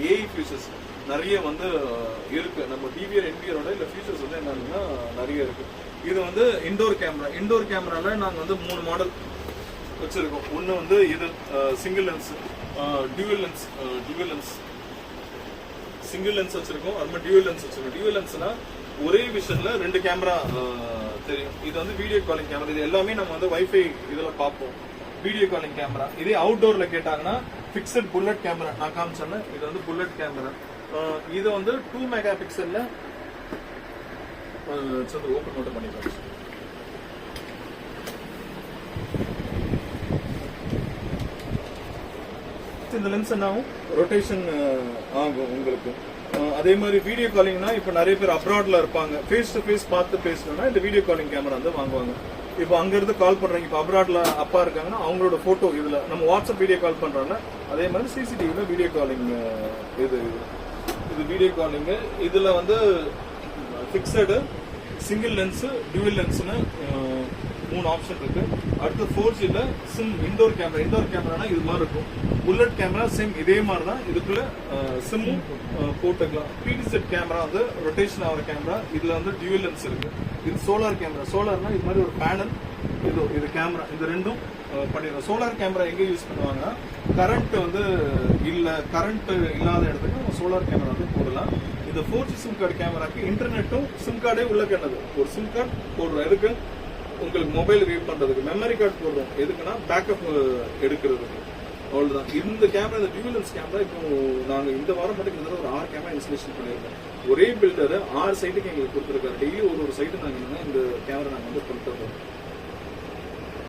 AI features நிறைய வந்து இருக்கு. நம்ம டிவிஆர் என்பிஆரோட இல்ல ஃபியூச்சர்ஸ் வந்து என்னன்னா நிறைய இருக்கு. இது வந்து இண்டோர் கேமரால நாங்க வந்து 3 மாடல் வச்சிருக்கோம். ஒன்னு வந்து இது single lens, dual lens single lens வச்சிருக்கோம். அது மாதிரி டியூவல் லென்ஸ் வச்சிருக்கோம். டியூவல் லென்ஸ்னா ஒரே விஷன்ல 2 கேமரா தெரியும். இது வந்து வீடியோ காலிங் கேமரா. இது எல்லாமே நம்ம வந்து வைஃபை இதுல பார்ப்போம். Video calling camera. இதே அவுட்டோர்ல கேட்டாங்கன்னா பிக்சட் புல்லட் கேமரா நான் காமிச்சேன். இது வந்து புல்லட் கேமரா. இது வந்து 2 மெகா பிக்சல்ல ஓபன் நோட் பண்ணிக்கலாம். இந்த லென்ஸ் என்ன ஆகும், ரொட்டேஷன் ஆகும் உங்களுக்கு. அதே மாதிரி வீடியோ காலிங்னா இப்ப நிறைய பேர் அப்ராட்ல இருப்பாங்க, ஃபேஸ் டு ஃபேஸ் பார்த்து பேசணும்னா இந்த வீடியோ காலிங் கேமரா வந்து வாங்குவாங்க. இப்போ அங்க இருந்து கால் பண்றாங்க, இப்ப அப்ராட்ல அப்பா இருக்காங்கன்னா அவங்களோட போட்டோ இதுல நம்ம வாட்ஸ்அப் வீடியோ கால் பண்றாங்க. அதே மாதிரி சிசிடிவில வீடியோ காலிங் இது வீடியோ காலிங். இதுல வந்து பிக்சடு, சிங்கிள் லென்ஸ், டியூவல் லென்ஸ்னு 3 ஆப்ஷன் இருக்கு. அடுத்து 4Gல சிம் இண்டோர் கேமரானா இது மாதிரி இருக்கும். புல்லட் கேமரா சேம் இதே மாதிரி தான். இதுக்குள்ள சிம்மும் போட்டுக்கலாம். பிடிசெட் கேமரா வந்து ரொட்டேஷன் ஆகிற கேமரா. இதுல வந்து டியூவல் லென்ஸ் இருக்கு. இது சோலார் கேமரா. சோலார்னா இது மாதிரி ஒரு பேனல், இது கேமரா. இந்த ரெண்டும் பண்ணிடுறோம். சோலார் கேமரா எங்க யூஸ் பண்ணுவாங்க, கரண்ட் வந்து கரண்ட் இல்லாத இடத்துக்கு நம்ம சோலார் கேமரா வந்து போடலாம். இந்த 4G சிம் கார்டு கேமராக்கு இன்டர்நெட்டும் சிம் கார்டே உள்ள கிடது. ஒரு சிம் கார்டு போடுறோம் எதுக்கு, உங்களுக்கு மொபைல் ரீட் பண்றதுக்கு. மெமரி கார்டு போடுறோம் எதுக்குன்னா பேக்கப் எடுக்கிறதுக்கு. அவ்வளவுதான். இந்த கேமரா, இந்த டியூவல் லென்ஸ் கேமரா இப்போ நாங்க இந்த வாரம் மட்டும் ஒரு 6 கேமரா இன்ஸ்டாலேஷன் பண்ணிருக்கோம். ஒரே பில்டர் 6 சைட்டுக்கு எங்களுக்கு கொடுத்துருக்காரு. டெய்லி ஒரு சைட்டு நாங்க இந்த கேமரா நாங்க வந்து கொடுத்துருக்கோம்.